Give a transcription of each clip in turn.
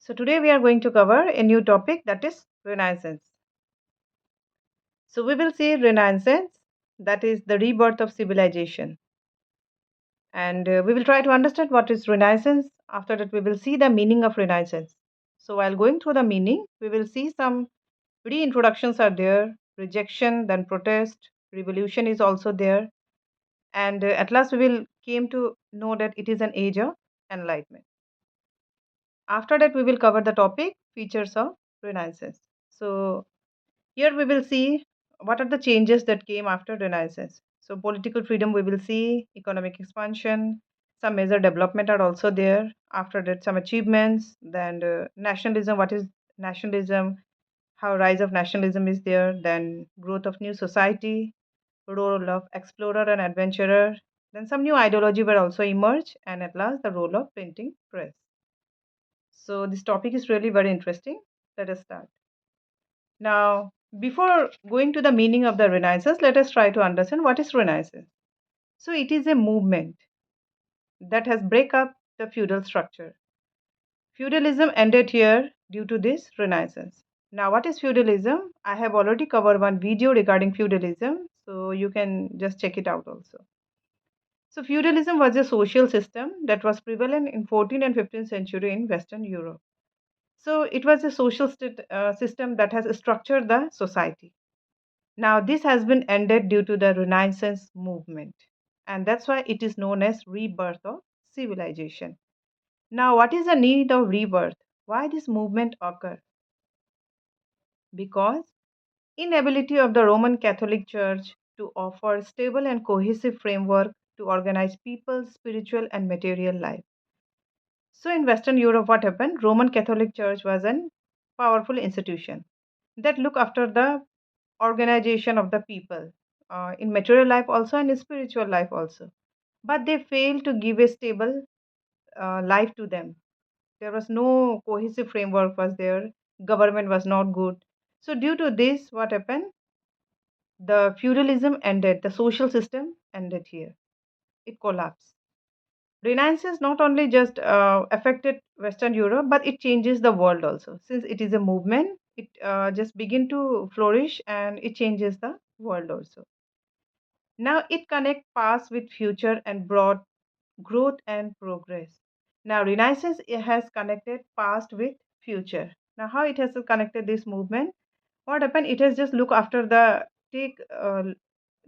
So today we are going to cover a new topic, that is Renaissance. So we will see Renaissance, that is the rebirth of civilization. And we will try to understand what is Renaissance. After that, we will see the meaning of Renaissance. So while going through the meaning, we will see some reintroductions are there, rejection, then protest, revolution is also there. And at last, we will came to know that it is an age of enlightenment. After that, we will cover the topic features of Renaissance. So here we will see what are the changes that came after Renaissance. So political freedom we will see, economic expansion, some major development are also there. After that, some achievements. Then nationalism. What is nationalism? How rise of nationalism is there. Then growth of new society, role of explorer and adventurer. Then some new ideology will also emerge, and at last the role of printing press. So this topic is really very interesting. Let us start. Now, before going to the meaning of the Renaissance, let us try to understand what is Renaissance. So, it is a movement that has break up the feudal structure. Feudalism ended here due to this Renaissance. Now, what is feudalism? I have already covered one video regarding feudalism, so you can just check it out also. So, feudalism was a social system that was prevalent in 14th and 15th century in Western Europe. So, it was a social system that has structured the society. Now, this has been ended due to the Renaissance movement, and that's why it is known as rebirth of civilization. Now, what is the need of rebirth? Why this movement occur? Because inability of the Roman Catholic Church to offer stable and cohesive framework to organize people's spiritual and material life. So, in Western Europe, what happened? Roman Catholic Church was a powerful institution that look after the organization of the people in material life also and in spiritual life also, but they failed to give a stable life to them. There was no cohesive framework was there, government was not good. So due to this, what happened? The feudalism ended, the social system ended here, it collapsed. Renaissance not only just affected Western Europe, but it changes the world also. Since it is a movement, it just begin to flourish and it changes the world also. Now it connects past with future and brought growth and progress. Now Renaissance it has connected past with future. Now how it has connected this movement? What happened? It has just look after the take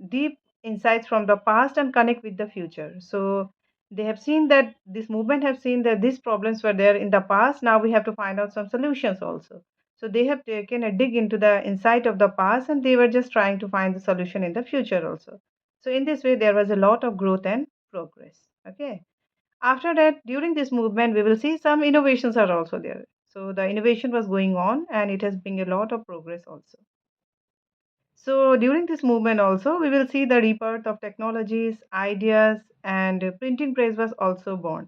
deep insights from the past and connect with the future. So they have seen that this movement have seen that these problems were there in the past. Now we have to find out some solutions also. So they have taken a dig into the insight of the past and they were just trying to find the solution in the future also. So in this way, there was a lot of growth and progress. Okay. After that, during this movement, we will see some innovations are also there. So the innovation was going on and it has been a lot of progress also. So during this movement also, we will see the rebirth of technologies, ideas, and printing press was also born.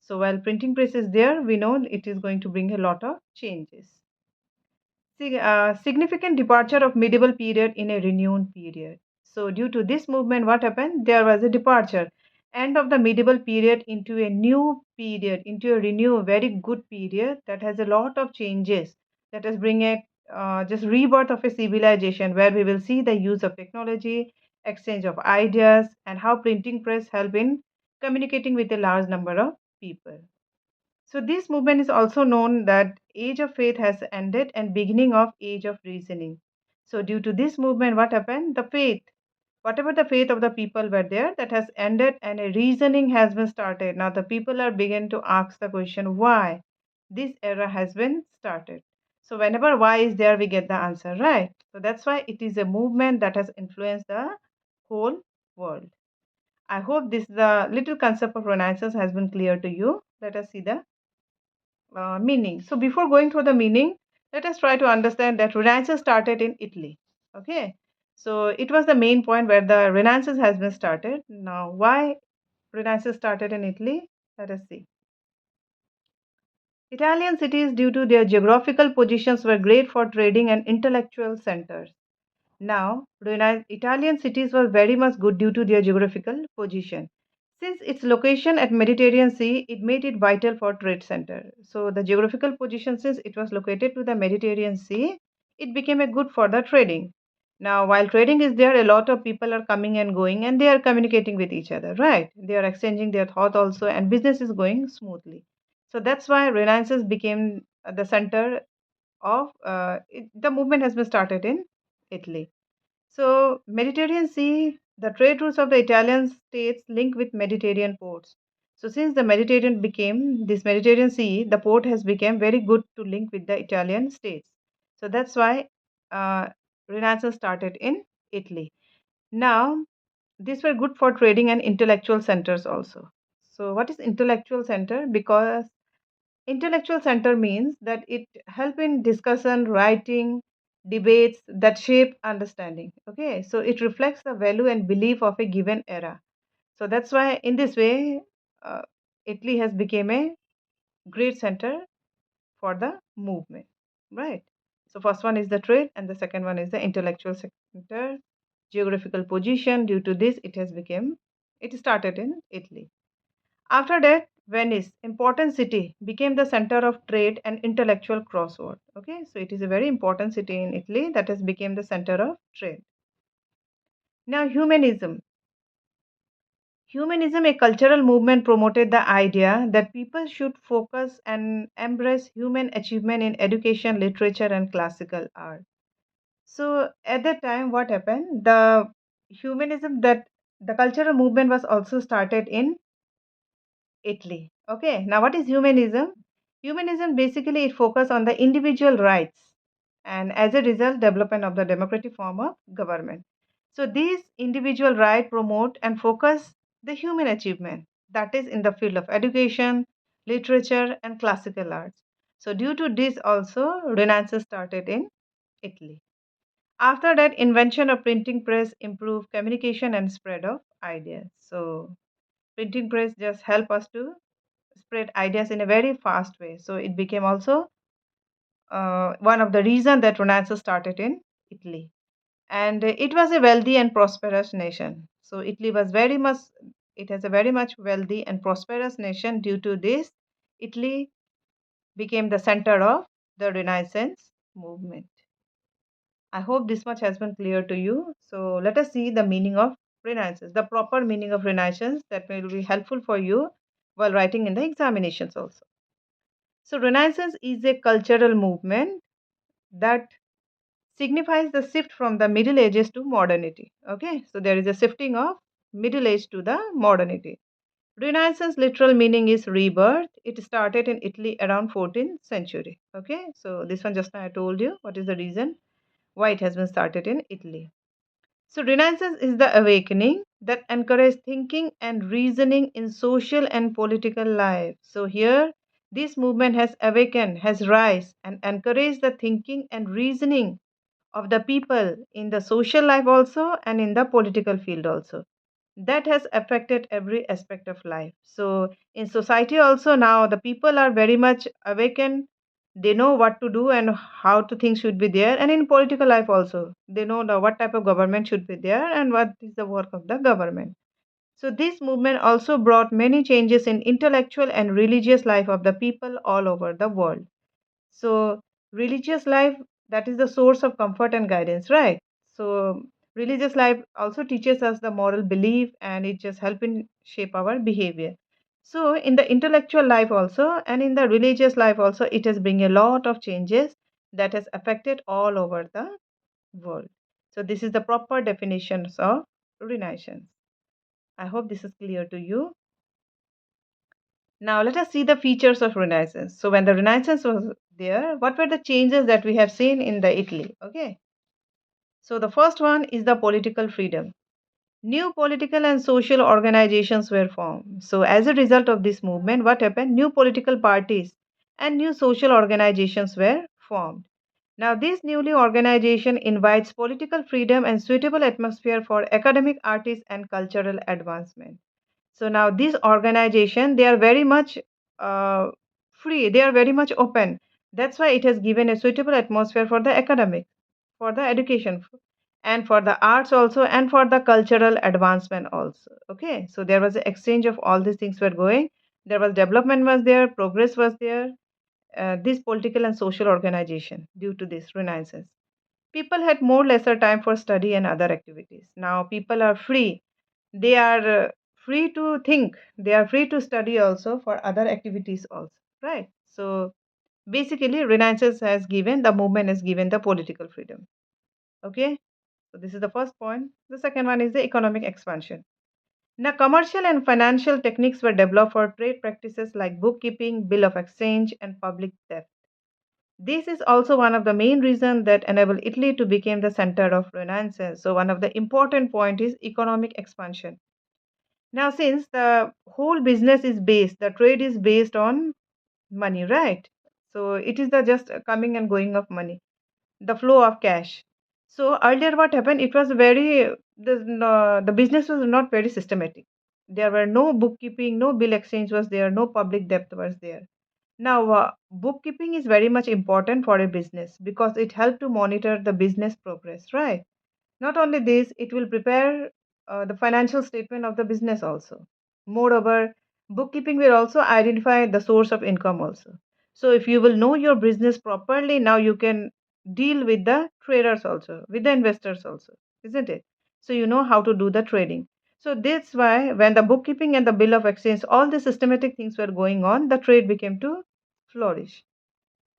So while printing press is there, we know it is going to bring a lot of changes. Significant departure of medieval period in a renewed period. So due to this movement, what happened? There was a departure, end of the medieval period into a new period, into a renewed, very good period that has a lot of changes. That has bring a just rebirth of a civilization where we will see the use of technology, exchange of ideas, and how printing press help in communicating with a large number of people. So this movement is also known that age of faith has ended and beginning of age of reasoning. So due to this movement, what happened? The faith, whatever the faith of the people were there, that has ended and a reasoning has been started. Now the people are begin to ask the question why this era has been started. So whenever why is there, we get the answer, right? So that's why it is a movement that has influenced the whole world. I hope this the little concept of Renaissance has been clear to you. Let us see the meaning. So before going through the meaning, let us try to understand that Renaissance started in Italy. Okay, so it was the main point where the Renaissance has been started. Now, why Renaissance started in Italy? Let us see. Italian cities, due to their geographical positions, were great for trading and intellectual centers. Now, Italian cities were very much good due to their geographical position. Since its location at Mediterranean Sea, it made it vital for trade center. So the geographical position, since it was located to the Mediterranean Sea, it became a good for the trading. Now, while trading is there, a lot of people are coming and going, and they are communicating with each other, right? They are exchanging their thought also, and business is going smoothly. So that's why Renaissance became the center of the movement has been started in Italy. So, Mediterranean Sea, the trade routes of the Italian states link with Mediterranean ports. So, since the Mediterranean became this Mediterranean Sea, the port has become very good to link with the Italian states. So that's why uh, Renaissance started in Italy. Now, these were good for trading and intellectual centers also. So, what is intellectual center? Because intellectual center means that it help in discussion, writing, debates that shape understanding. Okay, so it reflects the value and belief of a given era. So that's why in this way, uh, Italy has become a great center for the movement, right? So first one is the trade, and the second one is the intellectual center, geographical position. Due to this, it started in Italy. After that, Venice, important city, became the center of trade and intellectual crossroad. Okay, so it is a very important city in Italy that has become the center of trade. Now, humanism. Humanism, a cultural movement, promoted the idea that people should focus and embrace human achievement in education, literature, and classical art. So, at that time, what happened? Humanism that the cultural movement was also started in Italy. Okay, now what is humanism? Humanism basically it focuses on the individual rights and as a result development of the democratic form of government. So these individual rights promote and focus the human achievement that is in the field of education, literature and classical arts. So due to this also Renaissance started in Italy. After that invention of printing press improved communication and spread of ideas. So printing press just help us to spread ideas in a very fast way. So it became also one of the reasons that Renaissance started in Italy. And it was a wealthy and prosperous nation. So Italy was very much, it has a very much wealthy and prosperous nation. Due to this, Italy became the center of the Renaissance movement. I hope this much has been clear to you. So let us see the meaning of Renaissance, the proper meaning of Renaissance that will be helpful for you while writing in the examinations also. So, Renaissance is a cultural movement that signifies the shift from the Middle Ages to modernity. Okay, so there is a shifting of Middle Age to the modernity. Renaissance literal meaning is rebirth. It started in Italy around 14th century. Okay, so this one just now I told you what is the reason why it has been started in Italy. So, Renaissance is the awakening that encourages thinking and reasoning in social and political life. So, here this movement has awakened, has rise, and encouraged the thinking and reasoning of the people in the social life also and in the political field also. That has affected every aspect of life. So, in society also now the people are very much awakened. They know what to do and how to things should be there, and in political life also they know what type of government should be there and what is the work of the government. So this movement also brought many changes in intellectual and religious life of the people all over the world. So, religious life, that is the source of comfort and guidance, right? So, religious life also teaches us the moral belief and it just help in shape our behavior. So, in the intellectual life also and in the religious life also, it has bring a lot of changes that has affected all over the world. So, this is the proper definitions of Renaissance. I hope this is clear to you. Now let us see the features of Renaissance. So when the Renaissance was there, what were the changes that we have seen in the Italy? Okay. So the first one is the political freedom. New political and social organizations were formed. So as a result of this movement, what happened? New political parties and new social organizations were formed. Now this newly organization invites political freedom and suitable atmosphere for academic, artists and cultural advancement. So now this organization, they are very much uh, free. They are very much open. That's why it has given a suitable atmosphere for the academic, for the education. and for the arts also, and for the cultural advancement also. Okay, so there was an exchange of all these things were going. There was development was there, progress was there. This political and social organization due to this renaissance, people had more lesser time for study and other activities. Now people are free, they are free to think, they are free to study also for other activities also, right? So basically renaissance has given, the movement has given the political freedom. Okay, so this is the first point. The second one is the economic expansion. Now commercial and financial techniques were developed for trade practices like bookkeeping, bill of exchange, and public theft. This is also one of the main reasons that enabled Italy to become the center of Renaissance. So one of the important point is economic expansion. Now since the whole business is based, the trade is based on money, right? So it is the just coming and going of money, the flow of cash. So earlier what happened, it was very, the business was not very systematic. There were no bookkeeping, no bill exchange was there, no public debt was there. Now, bookkeeping is very much important for a business because it helps to monitor the business progress, right? Not only this, it will prepare the financial statement of the business also. Moreover, bookkeeping will also identify the source of income also. So, if you will know your business properly, now you can deal with the traders also, with the investors also, isn't it? So, you know how to do the trading. So, that's why when the bookkeeping and the bill of exchange, all the systematic things were going on, the trade became to flourish.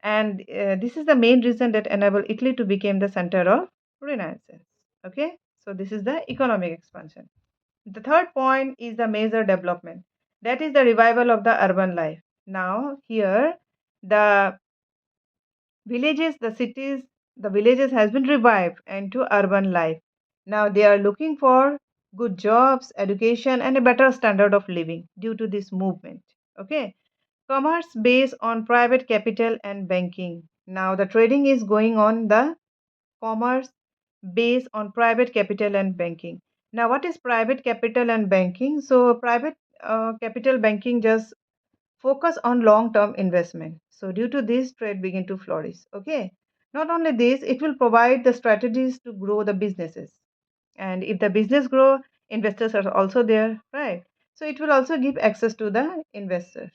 And this is the main reason that enabled Italy to become the center of Renaissance. Okay, so this is the economic expansion. The third point is the major development. That is the revival of the urban life. Now here, the villages has been revived into urban life. Now they are looking for good jobs, education, and a better standard of living due to this movement. Okay, commerce based on private capital and banking. Now the trading is going on the commerce based on private capital and banking. Now what is private capital and banking? So private capital banking just focus on long term investment. So due to this, trade begin to flourish. Okay. Not only this, it will provide the strategies to grow the businesses. And if the business grow, investors are also there, right? So it will also give access to the investors.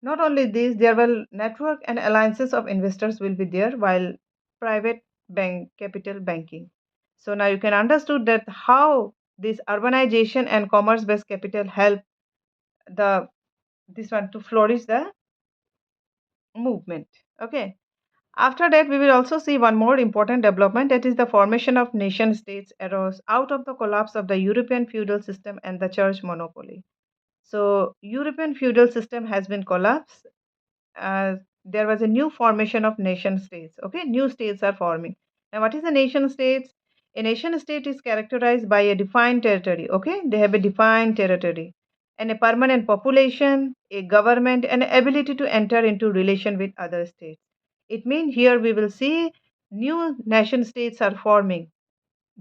Not only this, there will network and alliances of investors will be there while private bank capital banking. So now you can understood that how this urbanization and commerce based capital help the this one to flourish the movement. Okay. After that, we will also see one more important development, that is the formation of nation states arose out of the collapse of the European feudal system and the church monopoly. So, European feudal system has been collapsed. There was a new formation of nation states. Okay, new states are forming. Now, what is a nation states? A nation state is characterized by a defined territory. Okay, they have a defined territory and a permanent population, a government, and ability to enter into relation with other states. It means here we will see new nation states are forming.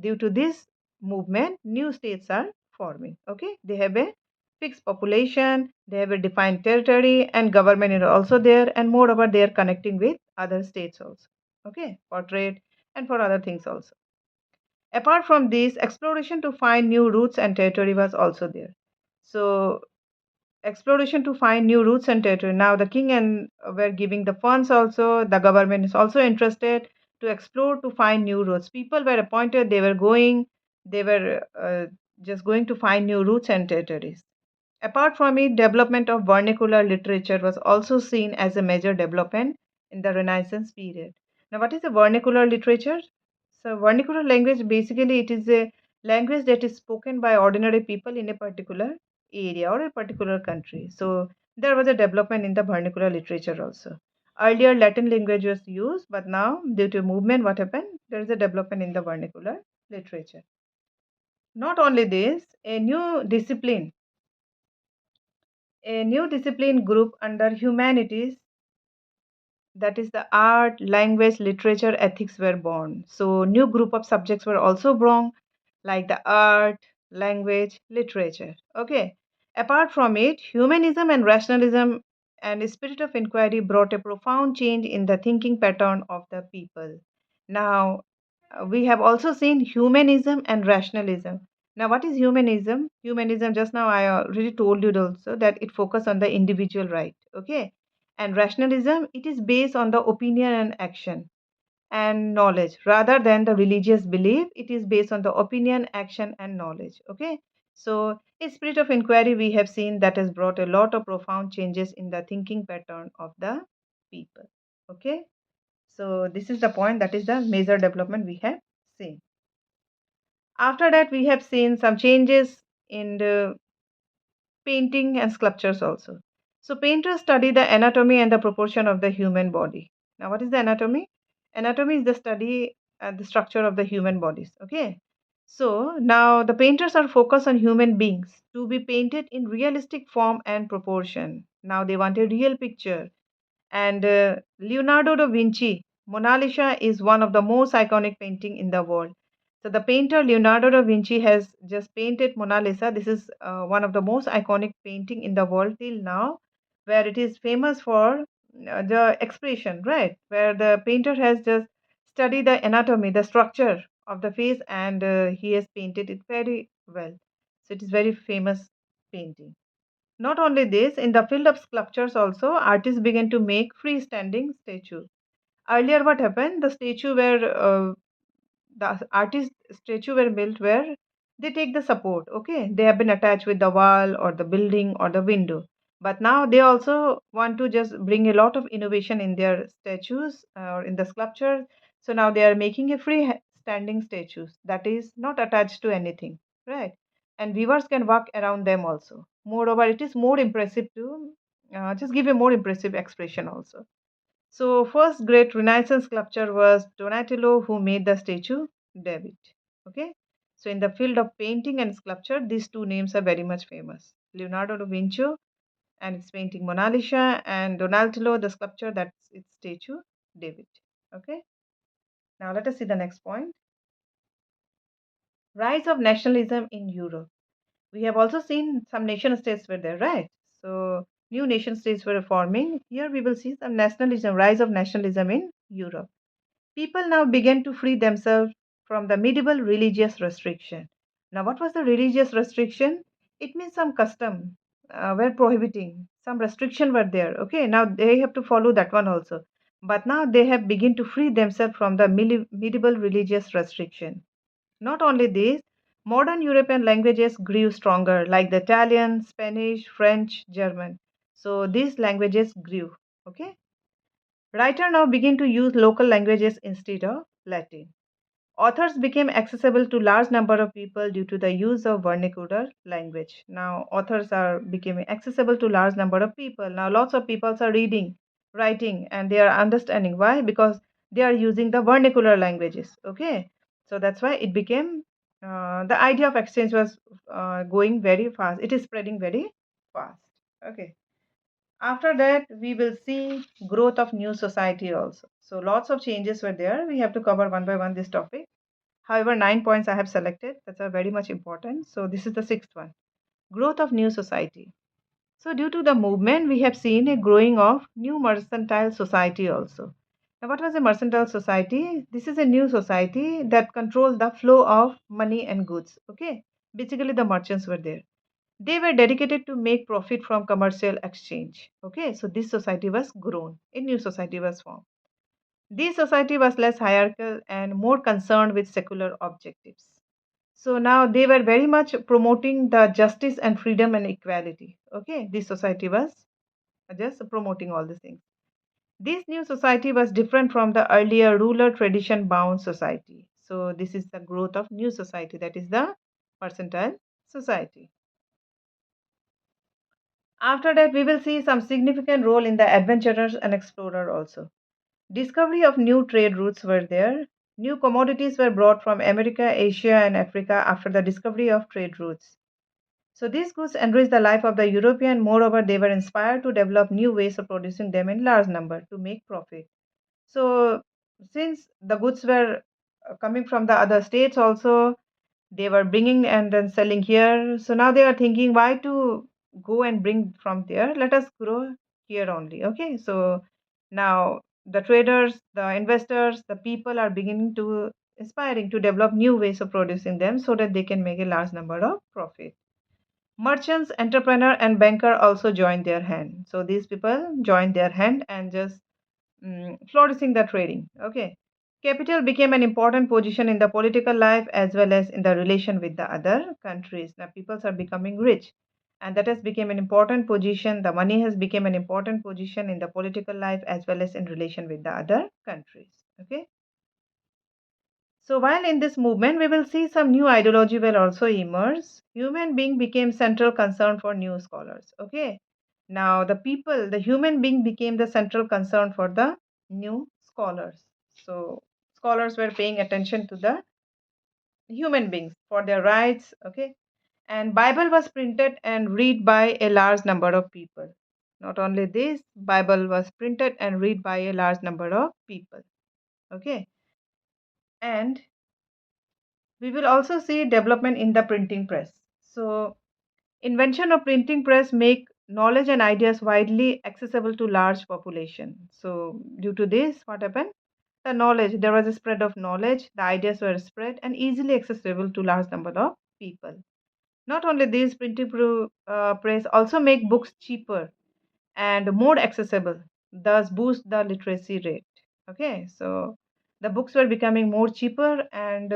Due to this movement, new states are forming. Okay, they have a fixed population, they have a defined territory, and government is also there. And moreover, they are connecting with other states also. Okay, for trade and for other things also. Apart from this, exploration to find new routes and territory was also there. So exploration to find new routes and territory. Now the king and were giving the funds also. The government is also interested to explore to find new routes. People were appointed. They were going. They were just going to find new routes and territories. Apart from it, development of vernacular literature was also seen as a major development in the Renaissance period. Now, what is a vernacular literature? So, vernacular language basically it is a language that is spoken by ordinary people in a particular area or a particular country. So, there was a development in the vernacular literature also. Earlier, Latin language was used, but now, due to movement, what happened? There is a development in the vernacular literature. Not only this, a new discipline group under humanities, that is the art, language, literature, ethics were born. So new group of subjects were also born, like the art, language, literature. Okay. Apart from it, humanism and rationalism and a spirit of inquiry brought a profound change in the thinking pattern of the people. Now We have also seen humanism and rationalism. Now, what is humanism? Humanism, just now I already told you also that it focuses on the individual right. Okay. And rationalism, it is based on the opinion and action and knowledge rather than the religious belief. It is based on the opinion, action, and knowledge. Okay. So, a spirit of inquiry we have seen that has brought a lot of profound changes in the thinking pattern of the people. Okay. So this is the point, that is the major development we have seen. After that, we have seen some changes in the painting and sculptures also. So painters study the anatomy and the proportion of the human body. Now, what is the anatomy? Anatomy is the study and the structure of the human bodies. Okay. So now the painters are focused on human beings to be painted in realistic form and proportion. Now they want a real picture. And Leonardo da Vinci, Mona Lisa is one of the most iconic painting in the world. So the painter Leonardo da Vinci has just painted Mona Lisa. This is one of the most iconic painting in the world till now, where it is famous for the expression, right? Where the painter has just studied the anatomy, the structure of the face, and he has painted it very well. So it is very famous painting. Not only this, in the field of sculptures also, artists began to make freestanding statues. Earlier, what happened? The statue were the artist statue were built where they take the support. Okay, they have been attached with the wall or the building or the window. But now they also want to just bring a lot of innovation in their statues or in the sculpture. So now they are making a standing statues that is not attached to anything, right? And viewers can walk around them also. Moreover, it is more impressive to just give a more impressive expression also. So, first great Renaissance sculptor was Donatello, who made the statue David. Okay, so in the field of painting and sculpture, these two names are very much famous: Leonardo da Vinci and its painting Mona Lisa, and Donatello, the sculpture that's its statue David. Okay, now let us see the next point: rise of nationalism in Europe. We have also seen some nation states were there, right? So new nation states were forming. Here we will see some nationalism, rise of nationalism in Europe. People now began to free themselves from the medieval religious restriction. Now, what was the religious restriction? It means some custom were prohibiting, some restriction were there. Okay, now they have to follow that one also. But now they have begun to free themselves from the medieval religious restriction. Not only this, modern European languages grew stronger, like the Italian, Spanish, French, German. So these languages grew. Okay. Writer now begin to use local languages instead of Latin. Authors became accessible to large number of people due to the use of vernacular language. Now authors are becoming accessible to large number of people. Now lots of people are reading, writing, and they are understanding. Why? Because they are using the vernacular languages. Okay, so that's why it became the idea of exchange was going very fast. It is spreading very fast. Okay. After that, we will see growth of new society also. So lots of changes were there. We have to cover one by one this topic. However, 9 points I have selected that are very much important. So this is the sixth one: growth of new society. So due to the movement, we have seen a growing of new mercantile society also. Now, what was a mercantile society? This is a new society that controls the flow of money and goods. Okay, basically the merchants were there. They were dedicated to make profit from commercial exchange. Okay, so this society was grown, a new society was formed. This society was less hierarchical and more concerned with secular objectives. So now they were very much promoting the justice and freedom and equality. Okay, this society was just promoting all these things. This new society was different from the earlier ruler tradition bound society. So this is the growth of new society, that is the mercantile society. After that, we will see some significant role in the adventurers and explorer also. Discovery of new trade routes were there. New commodities were brought from America, Asia, and Africa after the discovery of trade routes. So these goods enriched the life of the European. Moreover, they were inspired to develop new ways of producing them in large number to make profit. So since the goods were coming from the other states also, they were bringing and then selling here. So now they are thinking, why to go and bring from there? Let us grow here only. Okay, so now the traders, the investors, the people are beginning to inspiring to develop new ways of producing them so that they can make a large number of profit. Merchants, entrepreneur, and banker also joined their hand. So these people joined their hand and just flourishing the trading. Okay. Capital became an important position in the political life as well as in the relation with the other countries. Now peoples are becoming rich, and that has become an important position. The money has become an important position in the political life as well as in relation with the other countries. Okay. So while in this movement, we will see some new ideology will also emerge. Human being became central concern for new scholars. Okay. Now the people, the human being became the central concern for the new scholars. So scholars were paying attention to the human beings for their rights. Okay. And Bible was printed and read by a large number of people. Not only this, Bible was printed and read by a large number of people. Okay. And we will also see development in the printing press. So invention of printing press make knowledge and ideas widely accessible to large population. So due to this, what happened? The knowledge, there was a spread of knowledge, the ideas were spread and easily accessible to large number of people. Not only this, press also make books cheaper and more accessible, thus boost the literacy rate. Okay, so the books were becoming more cheaper and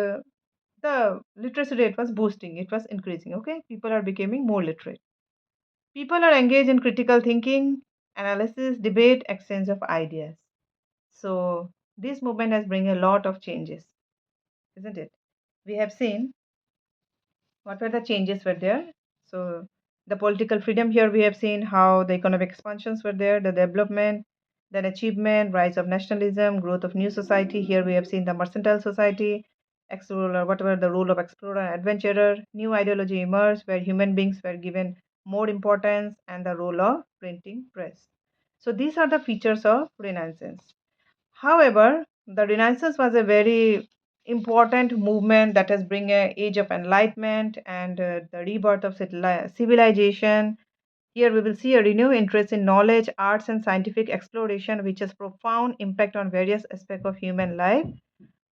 the literacy rate was boosting, it was increasing. Okay, people are becoming more literate. People are engaged in critical thinking, analysis, debate, exchange of ideas. So this movement has bring a lot of changes, isn't it? We have seen what were the changes were there. So the political freedom, here we have seen how the economic expansions were there, the development, then achievement, rise of nationalism, growth of new society. Here we have seen the mercantile society, explorer, whatever the role of explorer and adventurer, new ideology emerged where human beings were given more importance and the role of printing press. So these are the features of Renaissance. However, the Renaissance was a very important movement that has bring a age of enlightenment and the rebirth of civilization. Here we will see a renewed interest in knowledge, arts, and scientific exploration, which has profound impact on various aspects of human life.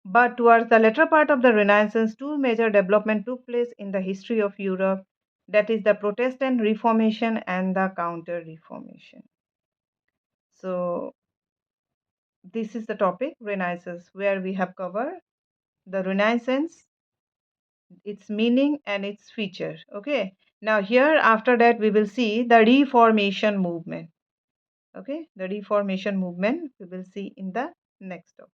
But towards the latter part of the Renaissance, two major developments took place in the history of Europe. That is the Protestant Reformation and the Counter Reformation. So this is the topic Renaissance, where we have covered the Renaissance, its meaning and its feature. Okay, now here after that we will see the Reformation movement. Okay, the Reformation movement we will see in the next topic.